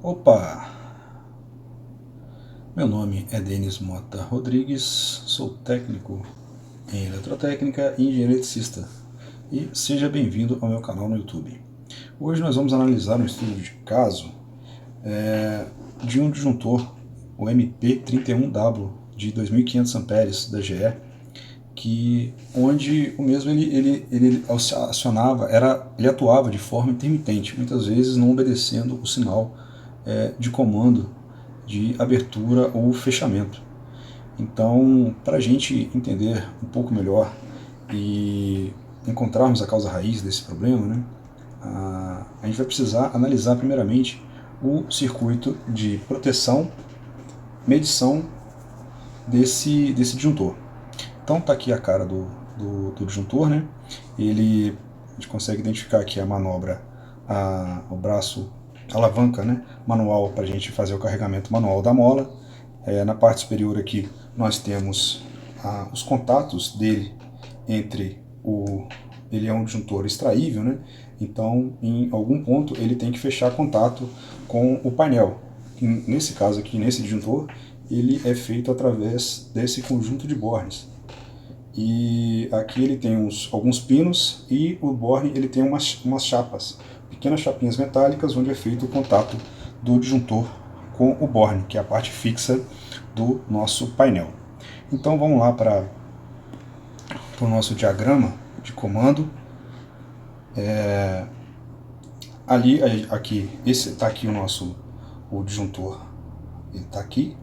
Opa! Meu nome é Denis Mota Rodrigues, sou técnico em eletrotécnica e engenheiro eletricista. E seja bem-vindo ao meu canal no YouTube. Hoje nós vamos analisar um estudo de caso de um disjuntor, o MP31W de 2500 amperes da GE, onde o mesmo ele acionava, ele atuava de forma intermitente, muitas vezes não obedecendo o sinal de comando de abertura ou fechamento. Então, para a gente entender um pouco melhor e encontrarmos a causa raiz desse problema, né, a gente vai precisar analisar primeiramente o circuito de proteção, medição desse disjuntor. Então está aqui a cara do disjuntor, né? A gente consegue identificar aqui a manobra, o braço, a alavanca, né, manual para a gente fazer o carregamento manual da mola. Na parte superior aqui nós temos os contatos dele ele é um disjuntor extraível, né? Então em algum ponto ele tem que fechar contato com o painel. Nesse caso aqui, nesse disjuntor, ele é feito através desse conjunto de bornes. E aqui ele tem alguns pinos e o borne ele tem umas chapas, pequenas chapinhas metálicas onde é feito o contato do disjuntor com o borne, que é a parte fixa do nosso painel. Então vamos lá para o nosso diagrama de comando. Aqui está aqui o disjuntor, ele está aqui.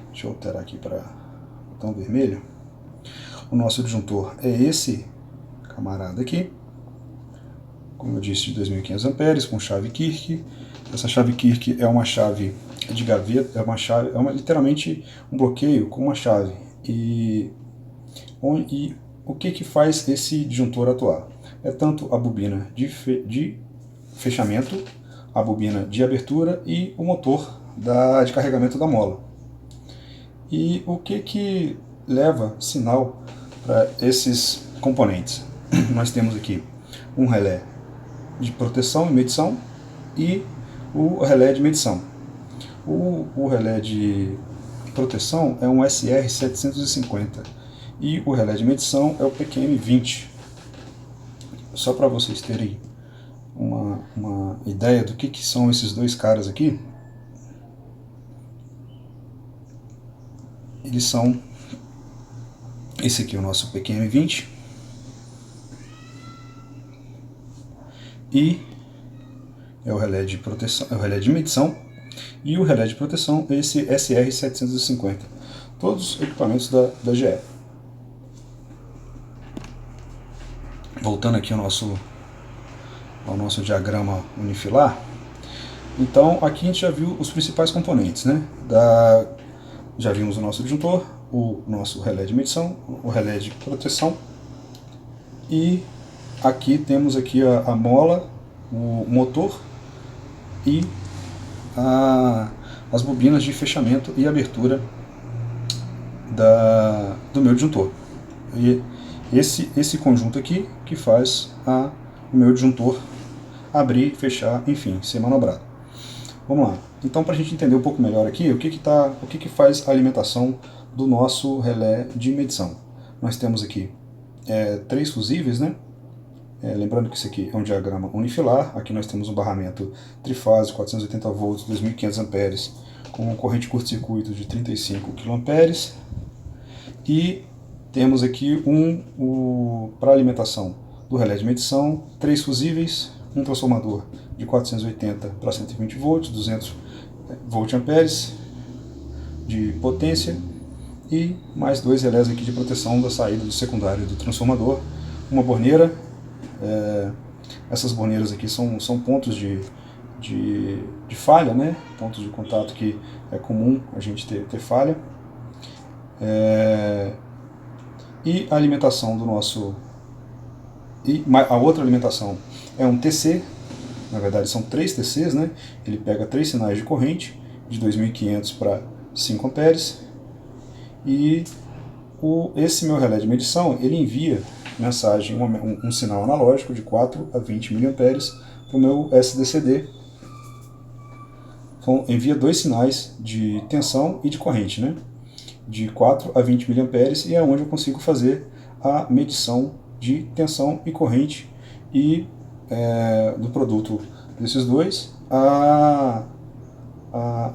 Deixa eu alterar aqui para botão vermelho. O nosso disjuntor é esse camarada aqui, como eu disse, de 2500 amperes, com chave Kirk. Essa chave Kirk é uma chave de gaveta, é literalmente um bloqueio com uma chave. E o que faz esse disjuntor atuar? É tanto a bobina de fechamento, a bobina de abertura e o motor de carregamento da mola. E o que leva sinal para esses componentes? Nós temos aqui um relé de proteção e medição e o relé de medição. O relé de proteção é um SR750 e o relé de medição é o PQM20. Só para vocês terem uma ideia do que são esses dois caras aqui, eles são, esse aqui é o nosso PQM20 e é o relé de proteção, é o relé de medição, e o relé de proteção é esse SR750, todos os equipamentos da GE. Voltando aqui ao nosso diagrama unifilar, então aqui a gente já viu os principais componentes, né? Já vimos o nosso disjuntor, o nosso relé de medição, o relé de proteção, e aqui temos aqui a mola, o motor e as bobinas de fechamento e abertura do meu disjuntor. E esse conjunto aqui que faz o meu disjuntor abrir, fechar, enfim, ser manobrado. Vamos lá. Então, para a gente entender um pouco melhor aqui, o que faz a alimentação do nosso relé de medição. Nós temos aqui 3 fusíveis, né? Lembrando que isso aqui é um diagrama unifilar. Aqui nós temos um barramento trifásico, 480 volts, 2500 amperes, com corrente curto-circuito de 35 kA. E temos aqui para alimentação do relé de medição, 3 fusíveis, um transformador de 480 para 120 volts, 200 volt-amperes de potência e mais 2 relés aqui de proteção da saída do secundário do transformador, uma borneira. Essas borneiras aqui são pontos de falha, né? Pontos de contato que é comum a gente ter falha. E a alimentação do nosso... E a outra alimentação é um TC, na verdade são 3 TCs, né? Ele pega 3 sinais de corrente, de 2500 para 5 amperes, e esse meu relé de medição, ele envia mensagem, um sinal analógico de 4 a 20 mA para o meu SDCD, envia dois sinais de tensão e de corrente, né? De 4 a 20 mA, e é onde eu consigo fazer a medição de tensão e corrente e do produto desses dois a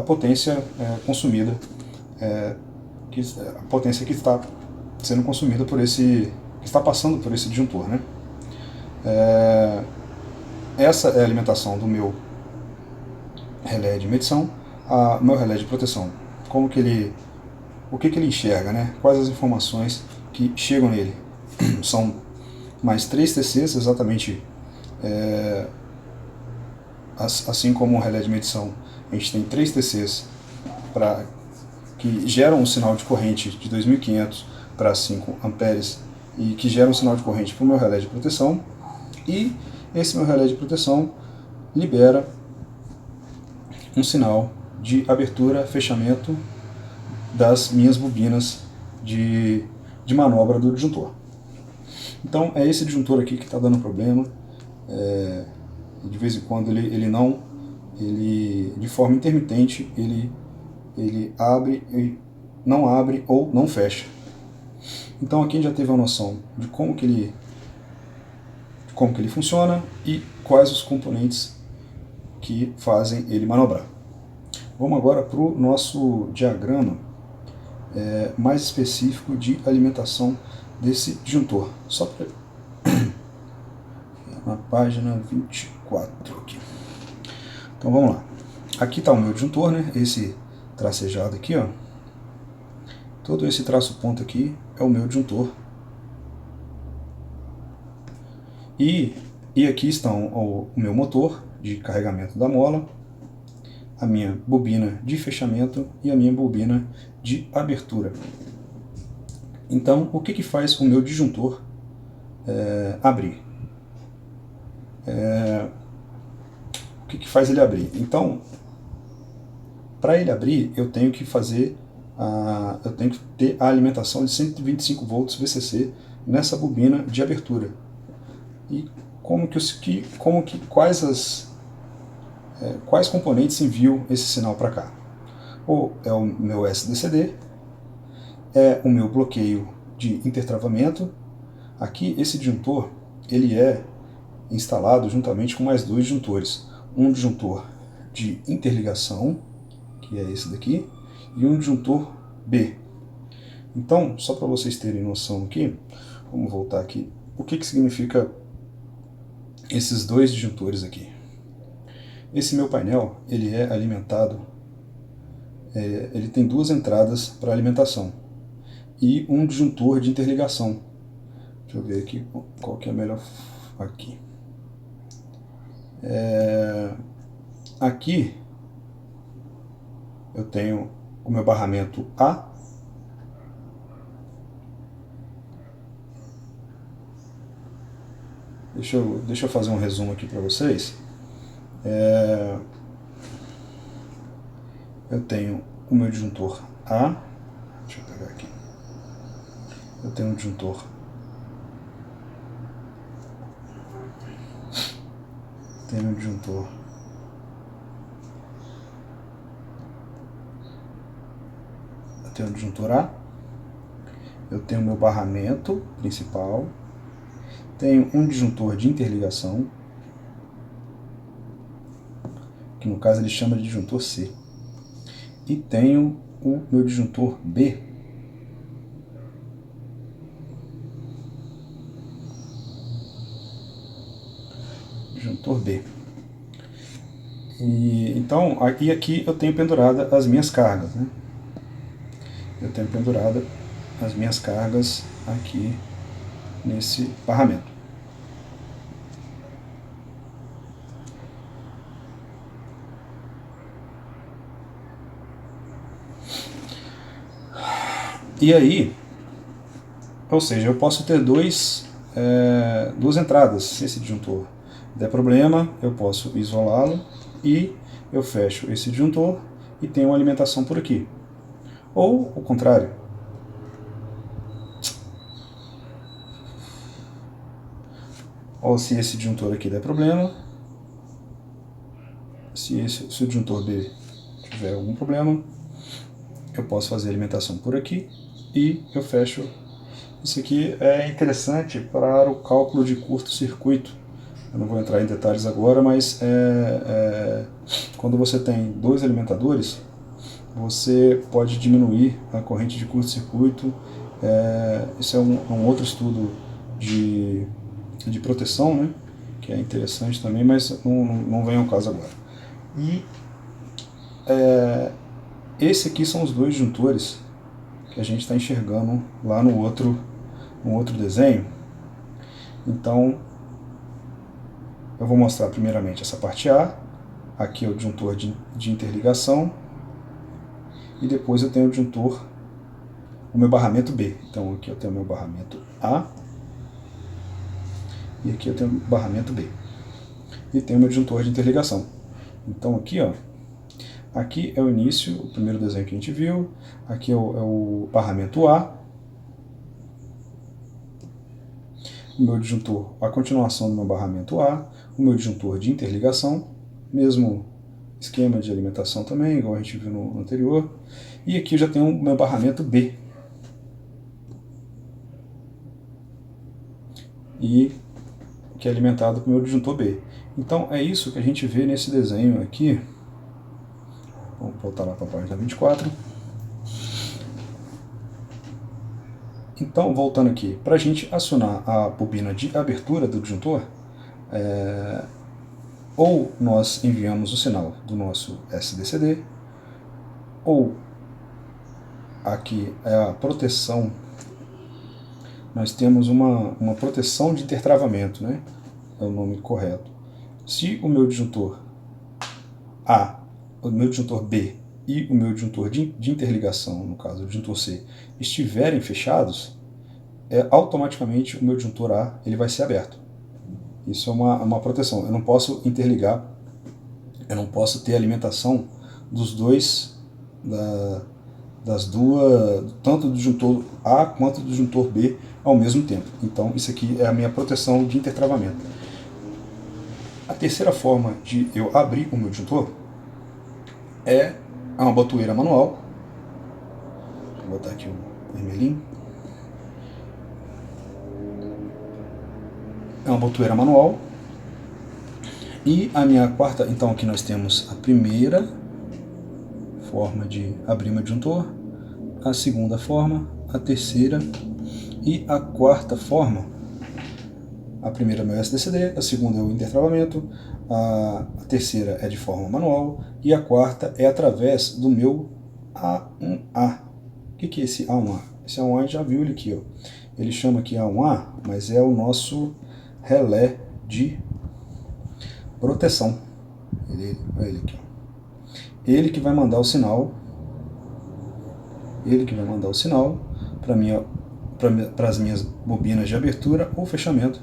potência consumida, a potência que está sendo consumida por esse, que está passando por esse disjuntor, né? Essa é a alimentação do meu relé de medição. O meu relé de proteção, como que ele, o que ele enxerga, né? Quais as informações que chegam nele? São mais 3 TCs, exatamente assim como o relé de medição, a gente tem 3 TCs que geram um sinal de corrente de 2.500 para 5 amperes e que geram um sinal de corrente para o meu relé de proteção, e esse meu relé de proteção libera um sinal de abertura, fechamento das minhas bobinas de manobra do disjuntor. Então é esse disjuntor aqui que está dando problema. De vez em quando ele de forma intermitente ele abre e não abre ou não fecha. Então aqui a gente já teve uma noção de como que ele funciona e quais os componentes que fazem ele manobrar. Vamos agora para o nosso diagrama mais específico de alimentação desse disjuntor. Só para na página 24 aqui. Então vamos lá. Aqui está o meu disjuntor, né? Esse tracejado aqui, ó. Todo esse traço ponto aqui é o meu disjuntor. E aqui estão o meu motor de carregamento da mola, a minha bobina de fechamento e a minha bobina de abertura. Então, o que faz o meu disjuntor abrir? O que faz ele abrir? Então, para ele abrir, eu tenho que ter a alimentação de 125 volts VCC nessa bobina de abertura. E quais componentes enviam esse sinal para cá? Ou é o meu SDCD, é o meu bloqueio de intertravamento. Aqui esse disjuntor ele é instalado juntamente com mais 2 disjuntores. Um disjuntor de interligação, que é esse daqui, e um disjuntor B. Então, só para vocês terem noção aqui, vamos voltar aqui. O que significa esses 2 disjuntores aqui? Esse meu painel, ele é alimentado, ele tem 2 entradas para alimentação e um disjuntor de interligação. Deixa eu ver aqui qual que é melhor aqui. Aqui eu tenho o meu barramento A, deixa eu fazer um resumo aqui para vocês. Eu tenho o meu disjuntor A, deixa eu pegar aqui, eu tenho um disjuntor A, eu tenho meu barramento principal, tenho um disjuntor de interligação, que no caso ele chama de disjuntor C, e tenho o meu disjuntor B. Disjuntor B. Então, aqui eu tenho pendurada as minhas cargas, né? Eu tenho pendurada as minhas cargas aqui nesse barramento. E aí, ou seja, eu posso ter duas entradas. Se esse disjuntor der problema, eu posso isolá-lo e eu fecho esse disjuntor e tenho uma alimentação por aqui. Ou o contrário. Ou se esse disjuntor aqui der problema, se o disjuntor B tiver algum problema, eu posso fazer alimentação por aqui e eu fecho. Isso aqui é interessante para o cálculo de curto-circuito. Eu não vou entrar em detalhes agora, mas quando você tem dois alimentadores, você pode diminuir a corrente de curto-circuito. Isso é um outro estudo de proteção, né, que é interessante também, mas não vem ao caso agora. E esse aqui são os dois disjuntores que a gente está enxergando lá no outro desenho. Então, eu vou mostrar primeiramente essa parte A. Aqui é o disjuntor de interligação. E depois eu tenho o disjuntor, o meu barramento B. Então aqui eu tenho o meu barramento A. E aqui eu tenho o barramento B. E tenho o meu disjuntor de interligação. Então aqui, ó, aqui é o início, o primeiro desenho que a gente viu. Aqui é o barramento A. O meu disjuntor, a continuação do meu barramento A. O meu disjuntor de interligação, mesmo esquema de alimentação também, igual a gente viu no anterior. E aqui eu já tenho o meu barramento B. E que é alimentado com o meu disjuntor B. Então é isso que a gente vê nesse desenho aqui. Vamos voltar lá para a página 24. Então, voltando aqui, para a gente acionar a bobina de abertura do disjuntor, ou nós enviamos o sinal do nosso SDCD, ou aqui é a proteção, nós temos uma proteção de intertravamento, né? É o nome correto. Se o meu disjuntor A, o meu disjuntor B e o meu disjuntor de interligação, no caso o disjuntor C, estiverem fechados, automaticamente o meu disjuntor A ele vai ser aberto. Isso é uma proteção. Eu não posso interligar, eu não posso ter alimentação dos dois, das duas, tanto do disjuntor A quanto do disjuntor B ao mesmo tempo. Então isso aqui é a minha proteção de intertravamento. A terceira forma de eu abrir o meu disjuntor é uma botoeira manual. Vou botar aqui o vermelhinho. É uma botoeira manual. E a minha quarta, então aqui nós temos a primeira forma de abrir meu disjuntor, a segunda forma, a terceira e a quarta forma. A primeira é o meu SDCD, a segunda é o intertravamento, a terceira é de forma manual e a quarta é através do meu A1A. O que é esse A1A? Esse A1A a gente já viu ele aqui, ó. Ele chama aqui A1A, mas é o nosso relé de proteção. Olha ele aqui, ó. Ele que vai mandar o sinal. Ele que vai mandar o sinal para as minhas bobinas de abertura ou fechamento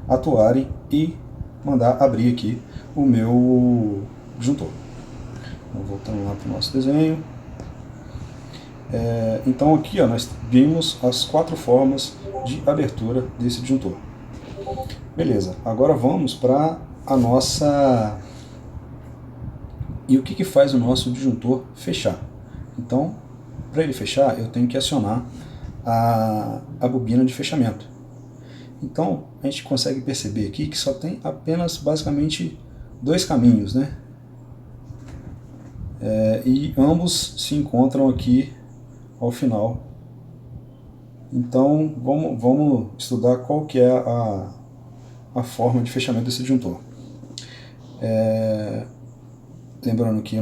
atuarem e mandar abrir aqui o meu disjuntor. Então, voltando lá para o nosso desenho. Então aqui, ó, nós vimos as 4 formas de abertura desse disjuntor. Beleza, agora vamos para a nossa... E o que faz o nosso disjuntor fechar? Então, para ele fechar, eu tenho que acionar a bobina de fechamento. Então, a gente consegue perceber aqui que só tem apenas, basicamente, 2 caminhos, né? E ambos se encontram aqui ao final. Então, vamos estudar qual que é a forma de fechamento desse disjuntor. Lembrando que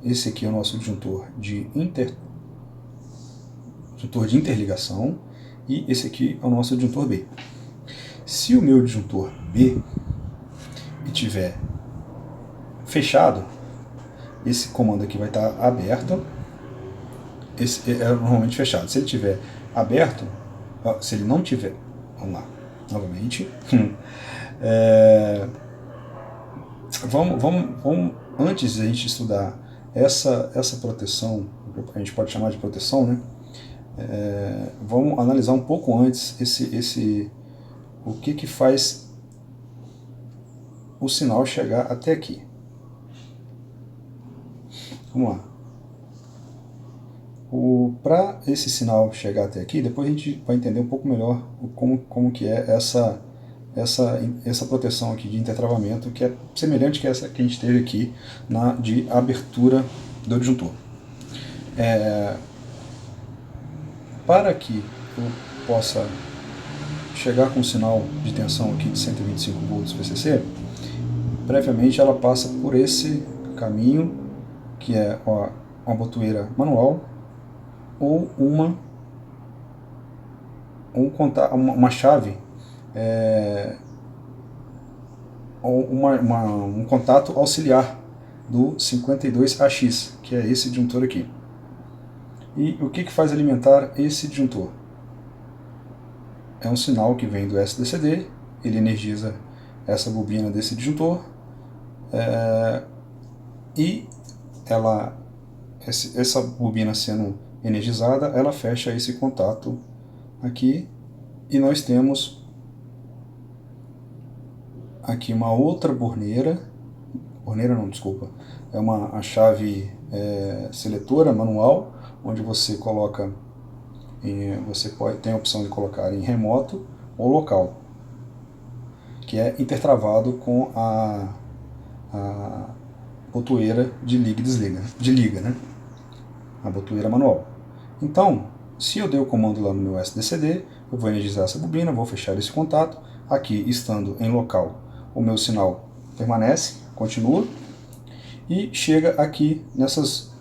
esse aqui é o nosso disjuntor de interligação e esse aqui é o nosso disjuntor B. Se o meu disjuntor B estiver fechado, esse comando aqui vai estar aberto, esse é normalmente fechado. Se ele estiver aberto, se ele não tiver, vamos lá, novamente, vamos antes de a gente estudar essa proteção, a gente pode chamar de proteção, né? Vamos analisar um pouco antes o que faz o sinal chegar até aqui. Vamos lá. Para esse sinal chegar até aqui, depois a gente vai entender um pouco melhor como que é essa proteção aqui de intertravamento, que é semelhante que essa que a gente teve aqui de abertura do disjuntor. Para que eu possa chegar com um sinal de tensão aqui de 125 volts VCC, previamente ela passa por esse caminho, que é uma botoeira manual ou uma chave, um contato auxiliar do 52AX, que é esse disjuntor aqui. E o que faz alimentar esse disjuntor? É um sinal que vem do SDCD, ele energiza essa bobina desse disjuntor, e essa bobina sendo energizada, ela fecha esse contato aqui, e nós temos aqui uma outra borneira não, desculpa, é a chave seletora manual, onde você coloca, tem a opção de colocar em remoto ou local, que é intertravado com a botoeira de liga e desliga, né? A botoeira manual. Então, se eu der o comando lá no meu SDCD, eu vou energizar essa bobina, vou fechar esse contato. Aqui, estando em local, o meu sinal permanece, continua, e chega aqui nessas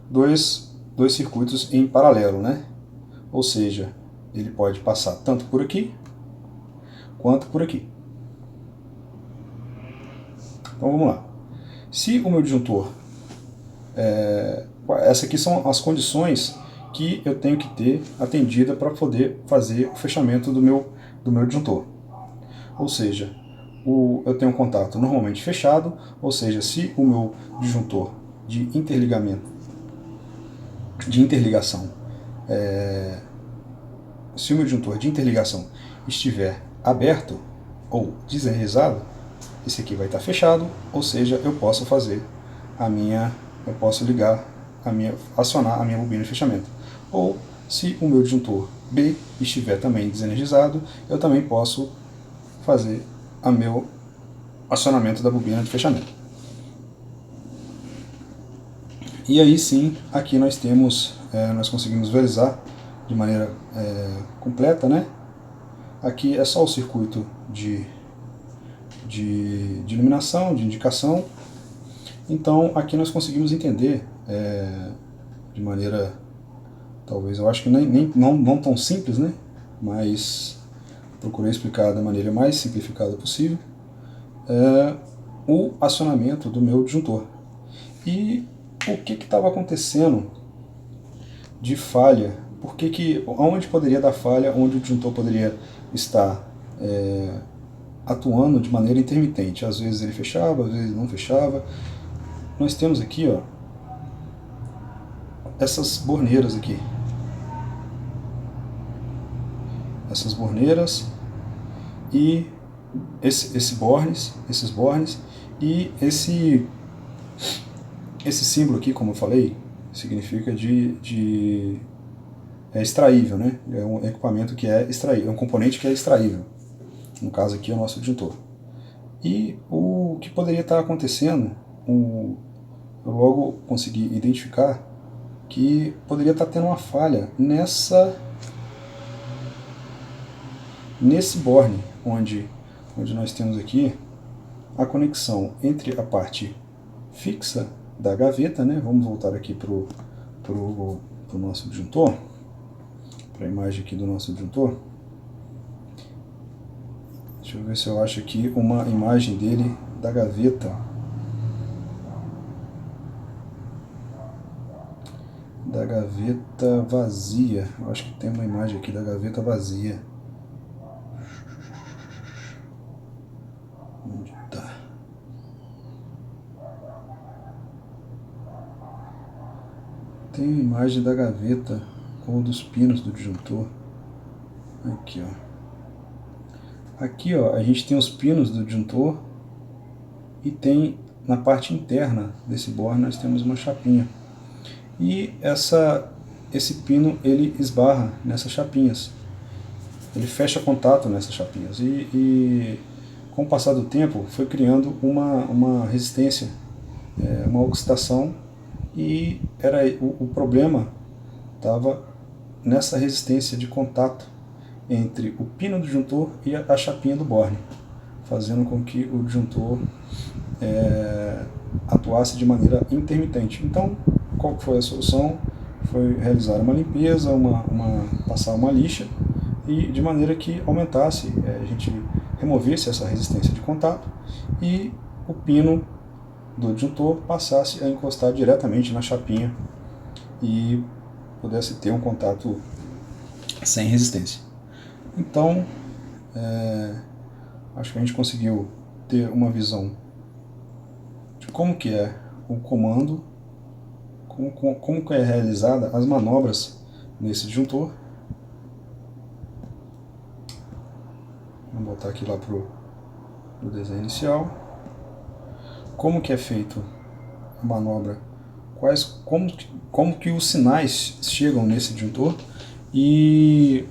dois circuitos em paralelo, né? Ou seja, ele pode passar tanto por aqui quanto por aqui. Então vamos lá. Se o meu disjuntor, essas aqui são as condições que eu tenho que ter atendida para poder fazer o fechamento do meu disjuntor. Ou seja, eu tenho um contato normalmente fechado, ou seja, se o meu disjuntor de interligação, se o meu disjuntor de interligação estiver aberto ou desenergizado, esse aqui vai estar fechado, ou seja, eu posso acionar a minha bobina de fechamento. Ou, se o meu disjuntor B estiver também desenergizado, eu também posso fazer o meu acionamento da bobina de fechamento. E aí sim, aqui nós conseguimos visualizar de maneira completa, né? Aqui é só o circuito de iluminação, de indicação. Então aqui nós conseguimos entender de maneira, talvez, eu acho que não tão simples, né? Mas procurei explicar da maneira mais simplificada possível, o acionamento do meu disjuntor. E o que estava acontecendo de falha? Onde poderia dar falha, onde o disjuntor poderia estar atuando de maneira intermitente. Às vezes ele fechava, às vezes não fechava. Nós temos aqui, ó, essas borneiras aqui. Essas borneiras e esses bornes e esse símbolo aqui, como eu falei, significa é extraível, né? É um equipamento que é extraível, é um componente que é extraível. No caso aqui é o nosso disjuntor. E o que poderia estar acontecendo, eu logo consegui identificar que poderia estar tendo uma falha nesse borne, onde nós temos aqui a conexão entre a parte fixa da gaveta, né? Vamos voltar aqui para o nosso disjuntor, para a imagem aqui do nosso disjuntor. Deixa eu ver se eu acho aqui uma imagem dele da gaveta. Da gaveta vazia. Eu acho que tem uma imagem aqui da gaveta vazia. Onde tá? Tem uma imagem da gaveta ou dos pinos do disjuntor. Aqui, ó. Aqui, ó, a gente tem os pinos do disjuntor e tem na parte interna desse bore nós temos uma chapinha. E esse pino ele esbarra nessas chapinhas. Ele fecha contato nessas chapinhas. E com o passar do tempo foi criando uma resistência, uma oxidação, e o problema estava nessa resistência de contato entre o pino do disjuntor e a chapinha do borne, fazendo com que o disjuntor atuasse de maneira intermitente. Então, qual foi a solução? Foi realizar uma limpeza, passar uma lixa, e de maneira que aumentasse, a gente removesse essa resistência de contato e o pino do disjuntor passasse a encostar diretamente na chapinha e pudesse ter um contato sem resistência. Então, acho que a gente conseguiu ter uma visão de como que é o comando, como que é realizada as manobras nesse disjuntor. Vamos voltar aqui lá para o desenho inicial. Como que é feito a manobra, como que os sinais chegam nesse disjuntor e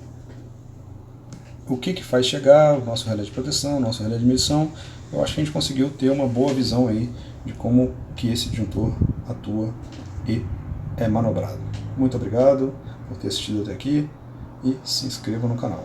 o que faz chegar, o nosso relé de proteção, o nosso relé de medição. Eu acho que a gente conseguiu ter uma boa visão aí de como que esse disjuntor atua e é manobrado. Muito obrigado por ter assistido até aqui e se inscreva no canal.